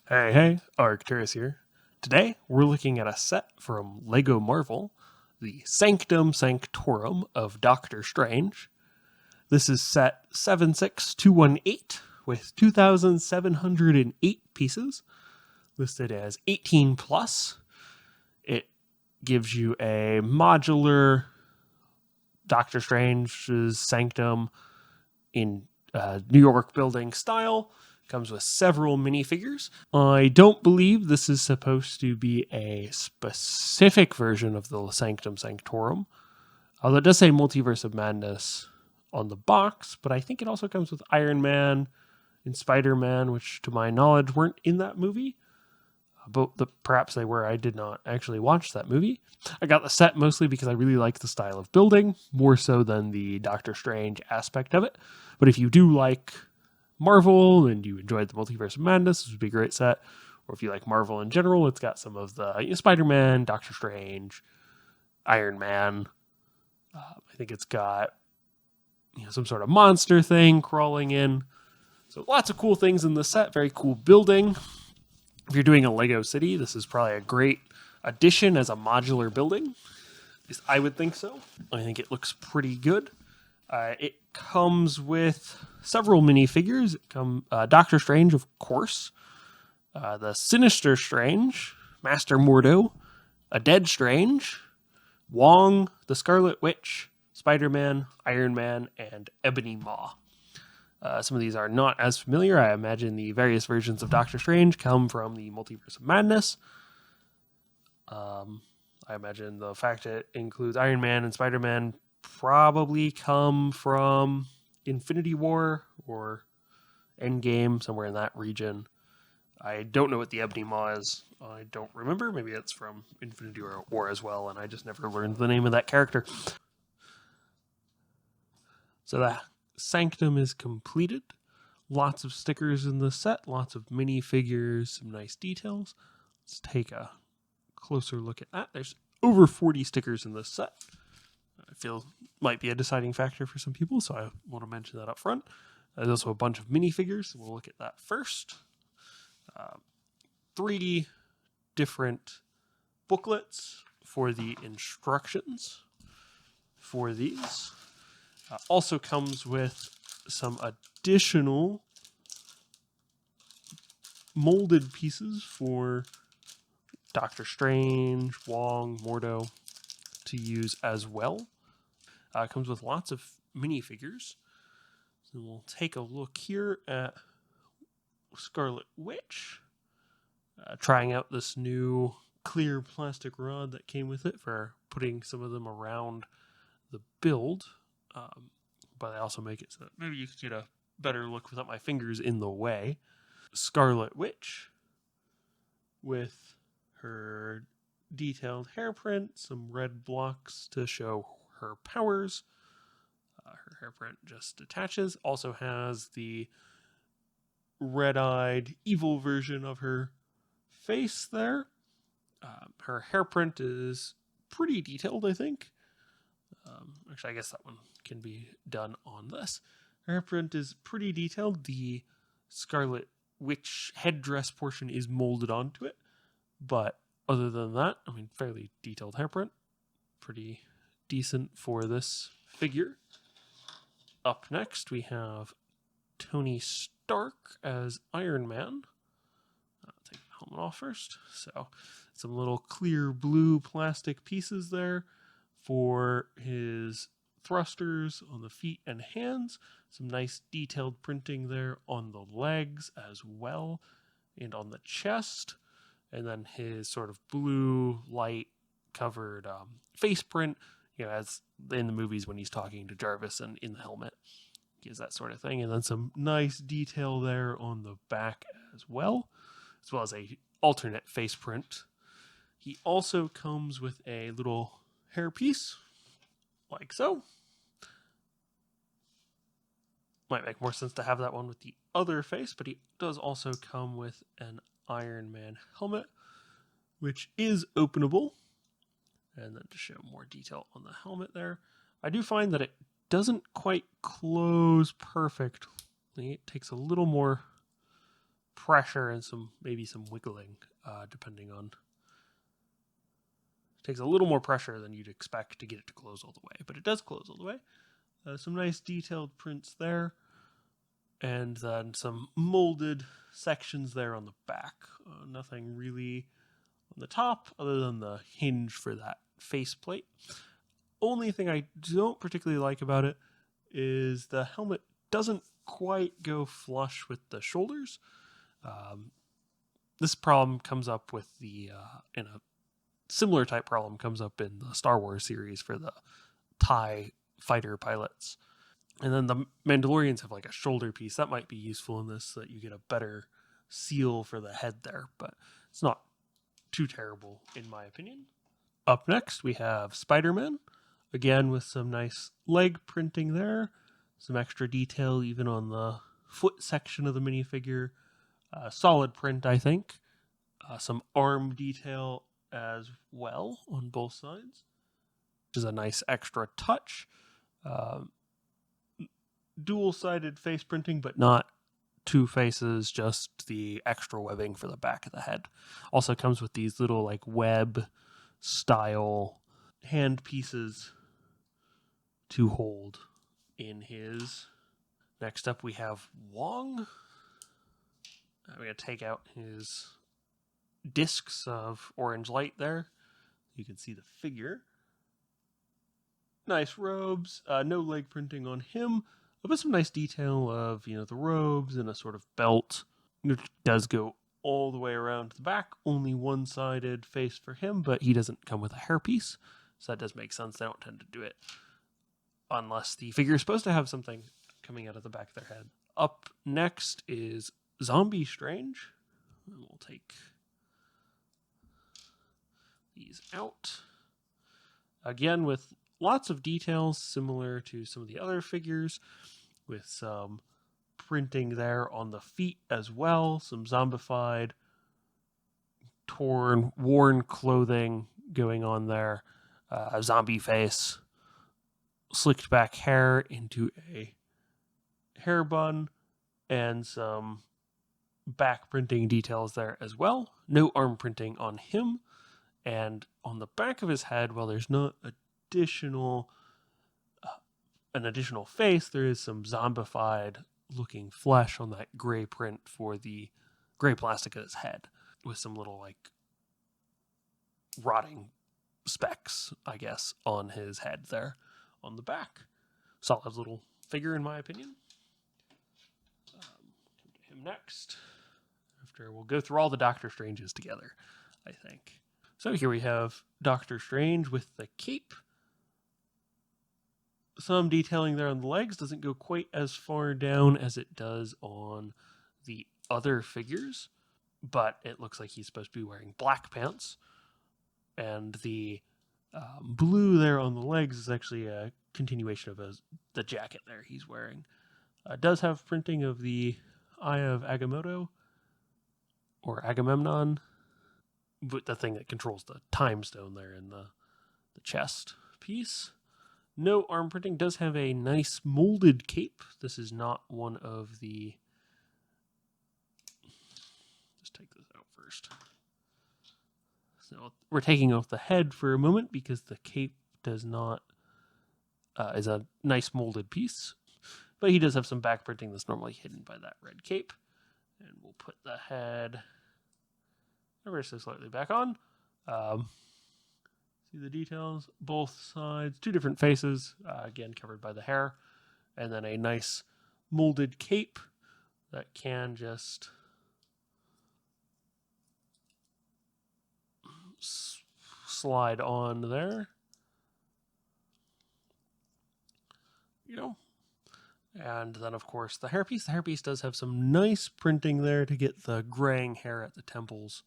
Hey, Arcturus here. Today, we're looking at a set from LEGO Marvel, the Sanctum Sanctorum of Doctor Strange. This is set 76218 with 2,708 pieces, listed as 18 plus. It gives you a modular Doctor Strange's Sanctum in New York building style. Comes with several minifigures. I don't believe this is supposed to be a specific version of the Sanctum Sanctorum, although it does say Multiverse of Madness on the box, but I think it also comes with Iron Man and Spider-Man, which to my knowledge weren't in that movie. But perhaps they were. I did not actually watch that movie. I got the set mostly because I really like the style of building, more so than the Doctor Strange aspect of it. But if you do like Marvel and you enjoyed the Multiverse of Madness, this would be a great set. Or if you like Marvel in general, it's got some of the Spider-Man, Doctor Strange, Iron Man. I think it's got some sort of monster thing crawling in. So lots of cool things in the set. Very cool building. If you're doing a Lego city, this is probably a great addition as a modular building. At least I would think so. I think it looks pretty good. It comes with several minifigures. Doctor Strange, of course. The Sinister Strange, Master Mordo, a Dead Strange, Wong, the Scarlet Witch, Spider-Man, Iron Man, and Ebony Maw. Some of these are not as familiar. I imagine the various versions of Doctor Strange come from the Multiverse of Madness. I imagine the fact it includes Iron Man and Spider-Man probably come from Infinity War or Endgame, somewhere in that region. I don't know what the Ebony Maw is. I don't remember. Maybe it's from Infinity War as well, and I just never learned the name of that character. So the Sanctum is completed. Lots of stickers in the set, lots of minifigures, some nice details. Let's take a closer look at that. There's over 40 stickers in this set. I feel might be a deciding factor for some people, so I want to mention that up front. There's also a bunch of minifigures. We'll look at that first. 3 different booklets for the instructions for these. Also comes with some additional molded pieces for Doctor Strange, Wong, Mordo to use as well. Comes with lots of minifigures. So we'll take a look here at Scarlet Witch. Trying out this new clear plastic rod that came with it for putting some of them around the build. But I also make it so that maybe you could get a better look without my fingers in the way. Scarlet Witch with her detailed hairprint, some red blocks to show her powers. Her hairprint just attaches. Also has the red-eyed evil version of her face there. Her hairprint is pretty detailed, I think. Actually, I guess that one can be done on this. Her hairprint is pretty detailed. The Scarlet Witch headdress portion is molded onto it. But other than that, fairly detailed hairprint. Pretty decent for this figure. Up next, we have Tony Stark as Iron Man. I'll take the helmet off first. So, some little clear blue plastic pieces there for his thrusters on the feet and hands. Some nice detailed printing there on the legs as well, and on the chest. And then his sort of blue light covered face print, as in the movies when he's talking to Jarvis and in the helmet. He has that sort of thing. And then some nice detail there on the back as well as a alternate face print. He also comes with a little hairpiece, like so. Might make more sense to have that one with the other face, but he does also come with an Iron Man helmet, which is openable. And then to show more detail on the helmet there, I do find that it doesn't quite close perfectly. It takes a little more pressure and maybe some wiggling, depending on. It takes a little more pressure than you'd expect to get it to close all the way, but it does close all the way. Some nice detailed prints there, and then some molded sections there on the back. Nothing really on the top other than the hinge for that faceplate. Only thing I don't particularly like about it is the helmet doesn't quite go flush with the shoulders. This problem comes up with in a similar type problem comes up in the Star Wars series for the TIE fighter pilots. And then the Mandalorians have like a shoulder piece. That might be useful in this so that you get a better seal for the head there, but it's not too terrible in my opinion. Up next, we have Spider-Man, again with some nice leg printing there, some extra detail even on the foot section of the minifigure. Solid print, I think. Some arm detail as well on both sides, which is a nice extra touch. Dual-sided face printing, but not two faces, just the extra webbing for the back of the head. Also comes with these little like web style hand pieces to hold in his. Next up we have Wong. I'm going to take out his discs of orange light there. You can see the figure. Nice robes, no leg printing on him, but some nice detail of, the robes and a sort of belt. It does go all the way around to the back, only one-sided face for him, but he doesn't come with a hairpiece, so that does make sense. They don't tend to do it unless the figure is supposed to have something coming out of the back of their head. Up next is Zombie Strange. We'll take these out. Again, with lots of details similar to some of the other figures, with some printing there on the feet as well, some zombified, torn, worn clothing going on there, a zombie face, slicked back hair into a hair bun, and some back printing details there as well. No arm printing on him, and on the back of his head, while there's not an additional face, there is some zombified looking flesh on that gray print for the gray plastic of his head, with some little like rotting specks, I guess, on his head there on the back. Solid little figure in my opinion. Come to him next. After we'll go through all the Doctor Stranges together, I think. So here we have Doctor Strange with the cape. Some detailing there on the legs, doesn't go quite as far down as it does on the other figures, but it looks like he's supposed to be wearing black pants. And the blue there on the legs is actually a continuation of the jacket there he's wearing. Does have printing of the Eye of Agamotto, or Agamemnon, but the thing that controls the time stone there in the chest piece. No arm printing. Does have a nice molded cape. This is not one of the... Just take this out first. So we're taking off the head for a moment because the cape does not... is a nice molded piece. But he does have some back printing that's normally hidden by that red cape. And we'll put the head ever so slightly back on. See the details? Both sides, two different faces, again covered by the hair. And then a nice molded cape that can just slide on there. And then, of course, the hairpiece. The hairpiece does have some nice printing there to get the graying hair at the temples,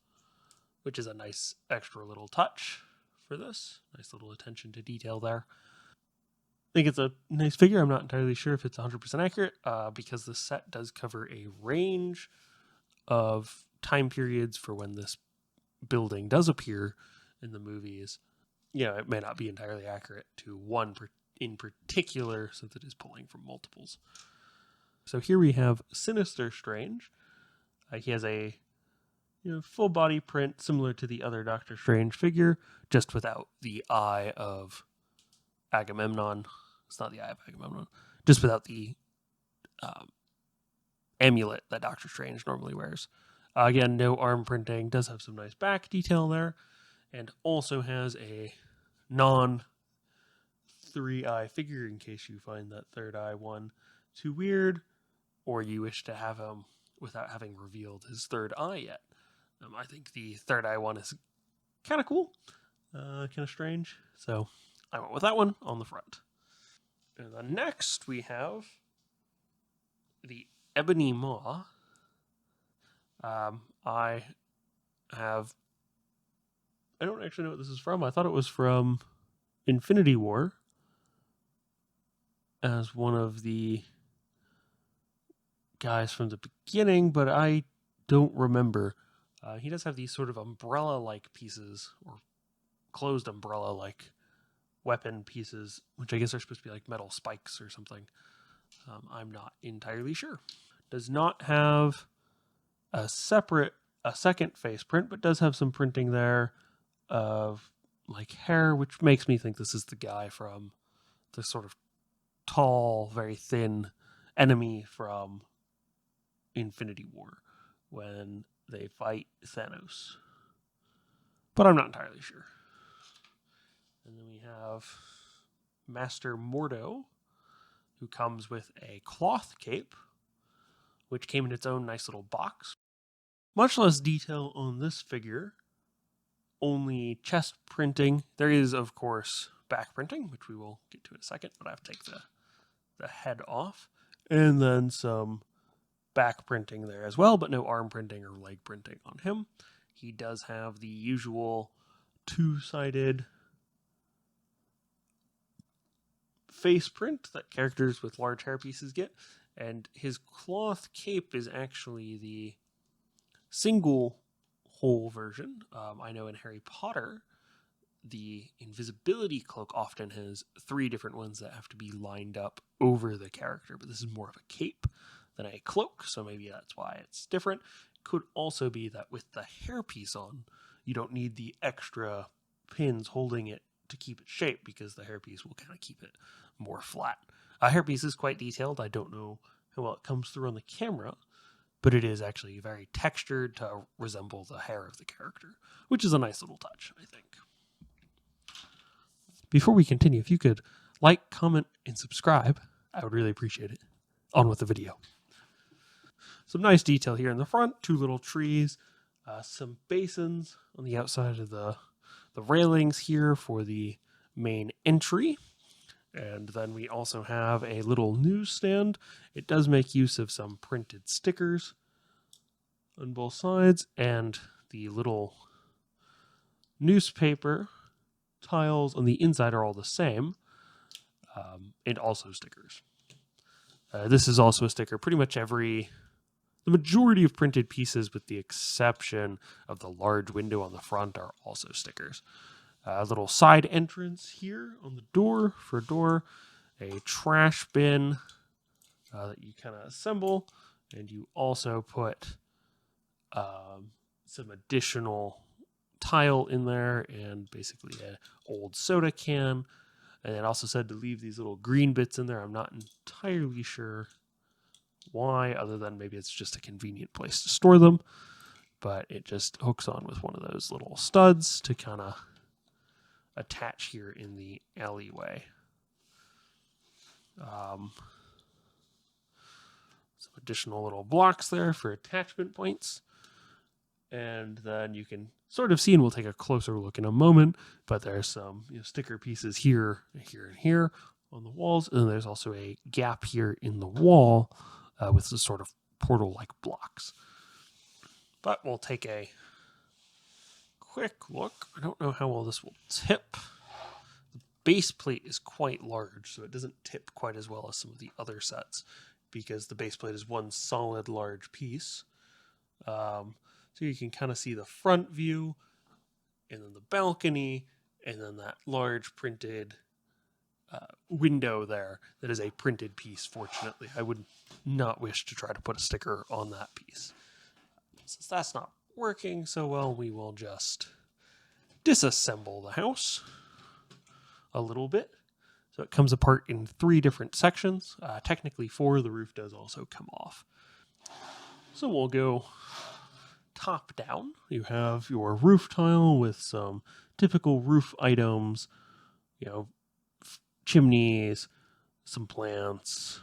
which is a nice extra little touch for this. Nice little attention to detail there. I think it's a nice figure. I'm not entirely sure if it's 100% accurate because the set does cover a range of time periods for when this building does appear in the movies. It may not be entirely accurate to one in particular, since it is pulling from multiples. So here we have Sinister Strange. He has a full body print similar to the other Doctor Strange figure, just without the eye of Agamemnon. It's not the eye of Agamemnon. Just without the amulet that Doctor Strange normally wears. Again, no arm printing. Does have some nice back detail there. And also has a non 3-eye figure in case you find that third eye one too weird, or you wish to have him without having revealed his third eye yet. I think the third eye one is kind of cool, kind of strange. So I went with that one on the front. And then next we have the Ebony Maw. I don't actually know what this is from. I thought it was from Infinity War as one of the guys from the beginning, but I don't remember. He does have these sort of umbrella-like pieces, or closed umbrella-like weapon pieces, which I guess are supposed to be like metal spikes or something. I'm not entirely sure. Does not have a second face print, but does have some printing there of like hair, which makes me think this is the guy from the sort of tall, very thin enemy from Infinity War when they fight Thanos. But I'm not entirely sure. And then we have Master Mordo, who comes with a cloth cape, which came in its own nice little box. Much less detail on this figure, only chest printing. There is, of course, back printing, which we will get to in a second, but I have to take the head off. And then some back printing there as well, but no arm printing or leg printing on him. He does have the usual two-sided face print that characters with large hairpieces get, and his cloth cape is actually the single hole version. I know in Harry Potter, the invisibility cloak often has 3 different ones that have to be lined up over the character, but this is more of a cape than a cloak, so maybe that's why it's different. Could also be that with the hairpiece on, you don't need the extra pins holding it to keep it shaped, because the hairpiece will kind of keep it more flat. Hairpiece is quite detailed. I don't know how well it comes through on the camera, but it is actually very textured to resemble the hair of the character, which is a nice little touch, I think. Before we continue, if you could like, comment, and subscribe, I would really appreciate it. On with the video. Some nice detail here in the front, 2 little trees, some basins on the outside of the railings here for the main entry. And then we also have a little newsstand. It does make use of some printed stickers on both sides, and the little newspaper tiles on the inside are all the same, and also stickers. This is also a sticker. Pretty much the majority of printed pieces, with the exception of the large window on the front, are also stickers. A little side entrance here on the door for a door, a trash bin that you kind of assemble, and you also put some additional tile in there, and basically an old soda can. And it also said to leave these little green bits in there. I'm not entirely sure why, other than maybe it's just a convenient place to store them, but it just hooks on with one of those little studs to kind of attach here in the alleyway. Some additional little blocks there for attachment points. And then you can sort of see, and we'll take a closer look in a moment, but there's some sticker pieces here, here, and here on the walls. And there's also a gap here in the wall with some sort of portal-like blocks. But we'll take a quick look. I don't know how well this will tip. The base plate is quite large, so it doesn't tip quite as well as some of the other sets, because the base plate is one solid large piece. So you can kind of see the front view, and then the balcony, and then that large printed window there that is a printed piece, fortunately. I would not wish to try to put a sticker on that piece. Since that's not working so well, we will just disassemble the house a little bit. So it comes apart in 3 different sections. Technically 4, the roof does also come off. So we'll go top down. You have your roof tile with some typical roof items, chimneys, some plants,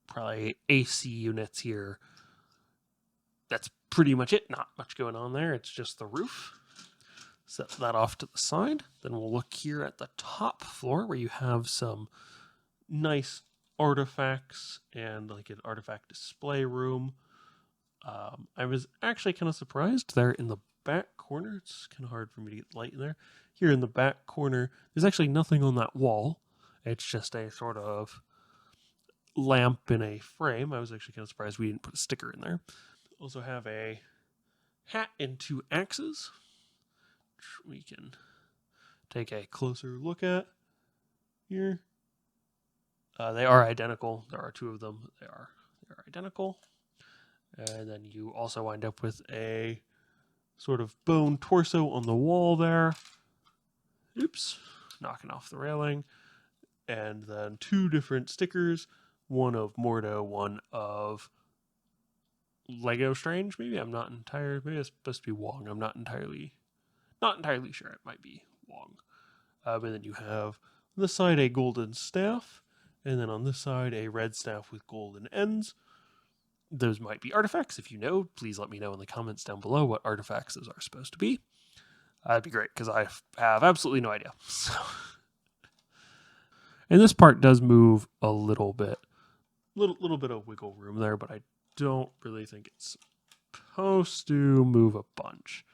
probably AC units here. That's pretty much it. Not much going on there. It's just the roof. Set that off to the side. Then we'll look here at the top floor where you have some nice artifacts and like an artifact display room. I was actually kind of surprised there in the back corner. It's kind of hard for me to get light in there. Here in the back corner, there's actually nothing on that wall. It's just a sort of lamp in a frame. I was actually kind of surprised we didn't put a sticker in there. Also have a hat and 2 axes, which we can take a closer look at here. They are identical. There are 2 of them. They are identical. And then you also wind up with a sort of bone torso on the wall there. Oops, knocking off the railing. And then 2 different stickers, one of Mordo, one of Lego Strange. Maybe maybe it's supposed to be Wong. I'm not entirely sure. It might be Wong. And then you have on this side a golden staff, and then on this side a red staff with golden ends. Those might be artifacts. If you know, please let me know in the comments down below what artifacts those are supposed to be. That'd be great, because I have absolutely no idea. So. And this part does move a little bit. Little bit of wiggle room there, but I don't really think it's supposed to move a bunch.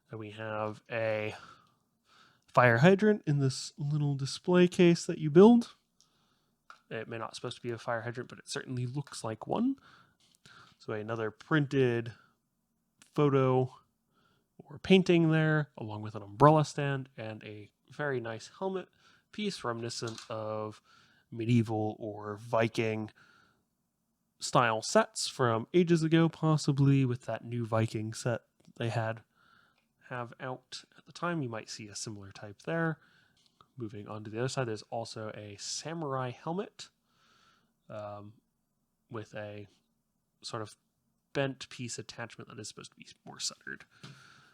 And we have a fire hydrant in this little display case that you build. It may not supposed to be a fire hydrant, but it certainly looks like one. So another printed photo or painting there, along with an umbrella stand and a very nice helmet piece reminiscent of medieval or Viking style sets from ages ago, possibly with that new Viking set they have out at the time. You might see a similar type there. Moving on to the other side, there's also a samurai helmet with a sort of bent piece attachment that is supposed to be more centered.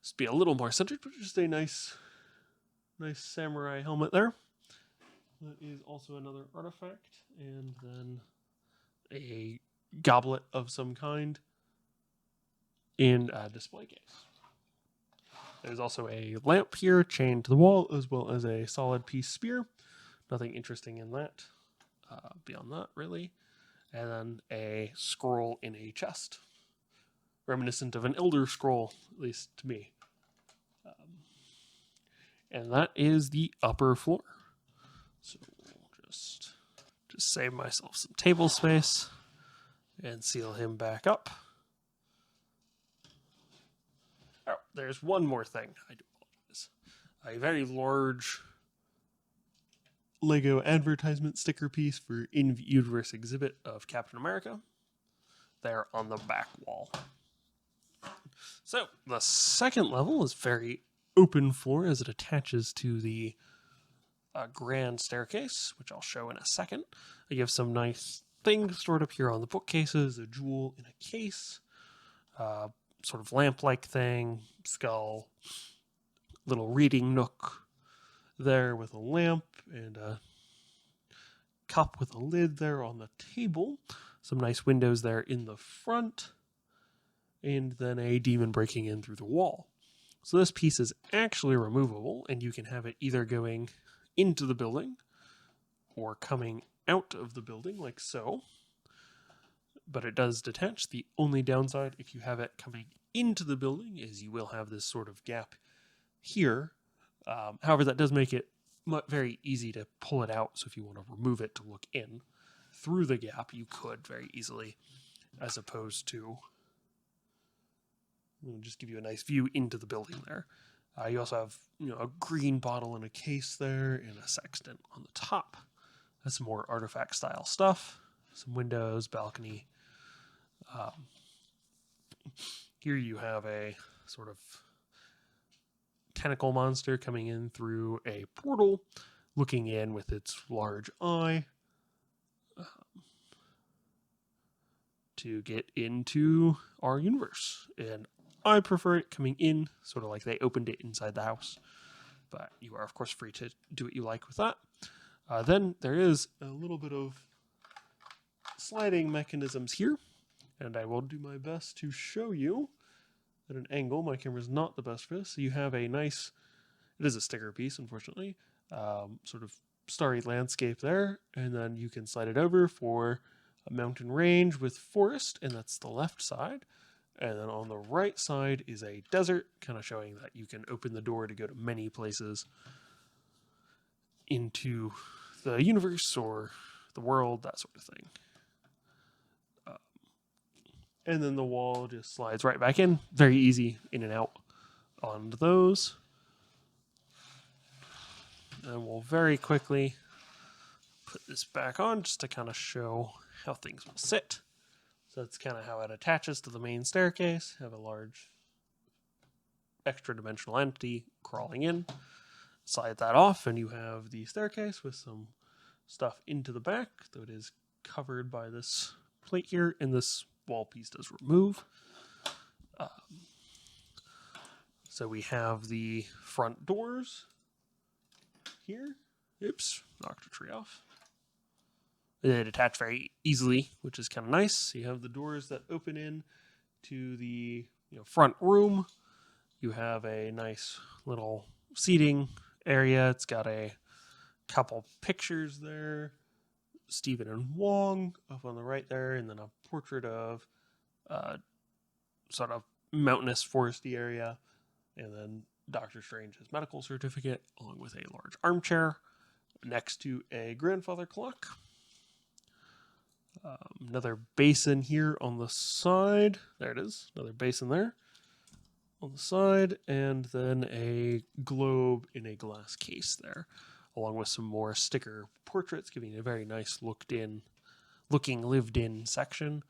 Supposed to be a little more centered, but just a nice samurai helmet there. That is also another artifact, and then a goblet of some kind in a display case. There's also a lamp here chained to the wall, as well as a solid piece spear. Nothing interesting in that, beyond that, really. And then a scroll in a chest, reminiscent of an Elder Scroll, at least to me. And that is the upper floor. So we'll just save myself some table space and seal him back up. Oh, there's one more thing. I do apologize. A very large Lego advertisement sticker piece for in-universe exhibit of Captain America there on the back wall. So the second level is very open floor as it attaches to the grand staircase, which I'll show in a second. You have some nice things stored up here on the bookcases, a jewel in a case, sort of lamp-like thing, skull, little reading nook there with a lamp and a cup with a lid there on the table. Some nice windows there in the front, and then a demon breaking in through the wall. So this piece is actually removable, and you can have it either going into the building or coming out of the building like so. But it does detach. The only downside if you have it coming into the building is you will have this sort of gap here. However, that does make it very easy to pull it out. So if you want to remove it to look in through the gap, you could very easily, as opposed to just give you a nice view into the building there. You also have a green bottle in a case there and a sextant on the top. That's some more artifact style stuff. Some windows, balcony. Here you have a sort of tentacle monster coming in through a portal, looking in with its large eye to get into our universe. And I prefer it coming in, sort of like they opened it inside the house. But you are, of course, free to do what you like with that. Then there is a little bit of sliding mechanisms here, and I will do my best to show you at an angle. My camera is not the best for this. So you have a nice, it is a sticker piece, unfortunately, sort of starry landscape there, and then you can slide it over for a mountain range with forest, and that's the left side. And then on the right side is a desert, kind of showing that you can open the door to go to many places into the universe or the world, that sort of thing. And then the wall just slides right back in. Very easy in and out on those. And we'll very quickly put this back on just to kind of show how things will sit. So that's kind of how it attaches to the main staircase. Have a large extra dimensional entity crawling in. Slide that off and you have the staircase with some stuff into the back, though it is covered by this plate here, and this wall piece does remove. So we have the front doors here. Oops, knocked a tree off. They detach very easily, which is kind of nice. So you have the doors that open in to the front room. You have a nice little seating area. It's got a couple pictures there. Stephen and Wong up on the right there, and then a portrait of sort of mountainous foresty area, and then Dr. Strange's medical certificate, along with a large armchair next to a grandfather clock. Another basin here on the side. There it is. Another basin there on the side, and then a globe in a glass case there, along with some more sticker portraits, giving it a very nice looking lived-in section.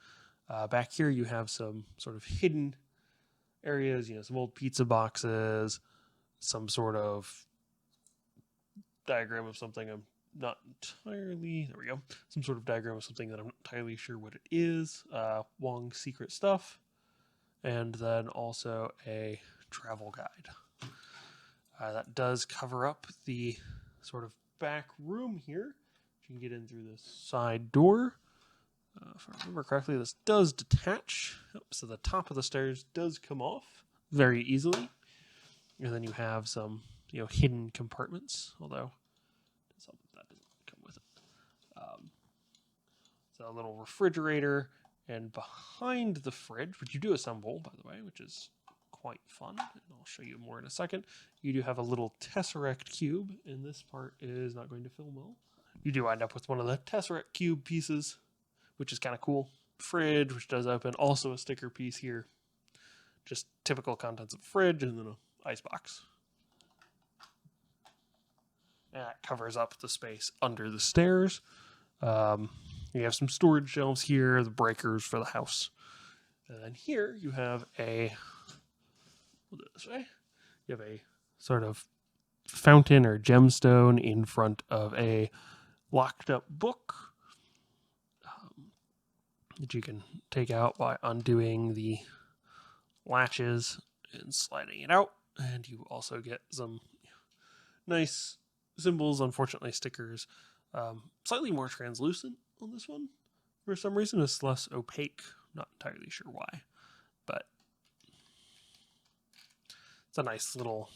Back here you have some sort of hidden areas, some old pizza boxes, some sort of diagram of something I'm not entirely, there we go, some sort of diagram of something that I'm not entirely sure what it is, Wong's secret stuff, and then also a travel guide. That does cover up the sort of back room here. You can get in through this side door. If I remember correctly, this does detach. So the top of the stairs does come off very easily. And then you have some, hidden compartments, although that doesn't come with it. So a little refrigerator, and behind the fridge, which you do assemble, by the way, which is quite fun, and I'll show you more in a second. You do have a little Tesseract cube, and this part is not going to film well. You do end up with one of the Tesseract cube pieces, which is kind of cool. Fridge, which does open, also a sticker piece here. Just typical contents of a fridge, and then an icebox. And that covers up the space under the stairs. You have some storage shelves here, the breakers for the house. And then here you have we'll do it this way. You have a sort of fountain or gemstone in front of a locked up book that you can take out by undoing the latches and sliding it out. And you also get some nice symbols, unfortunately stickers, slightly more translucent on this one. For some reason it's less opaque. Not entirely sure why, but it's a nice little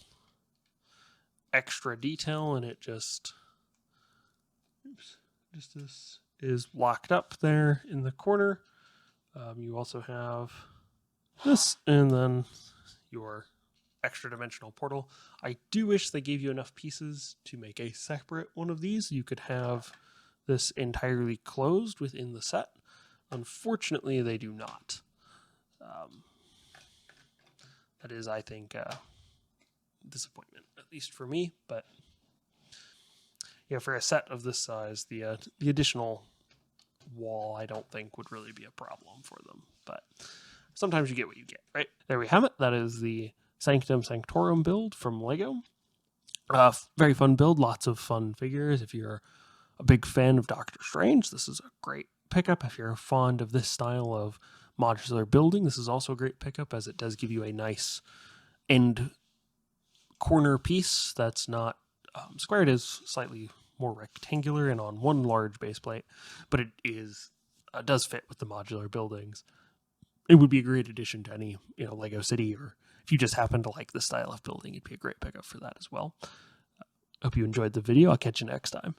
extra detail, and it just this is locked up there in the corner. You also have this, and then your extra dimensional portal. I do wish they gave you enough pieces to make a separate one of these. You could have this entirely closed within the set. Unfortunately, they do not. That is, I think, disappointment, at least for me. But yeah, for a set of this size, the additional wall, I don't think would really be a problem for them. But sometimes you get what you get, right? There we have it. That is the Sanctum Sanctorum build from LEGO. Very fun build, lots of fun figures. If you're a big fan of Doctor Strange, this is a great pickup. If you're fond of this style of modular building, this is also a great pickup, as it does give you a nice end corner piece that's not square. It is slightly more rectangular and on one large base plate, but it is does fit with the modular buildings. It would be a great addition to any Lego City, or if you just happen to like the style of building, it'd be a great pickup for that as well. Hope you enjoyed the video. I'll catch you next time.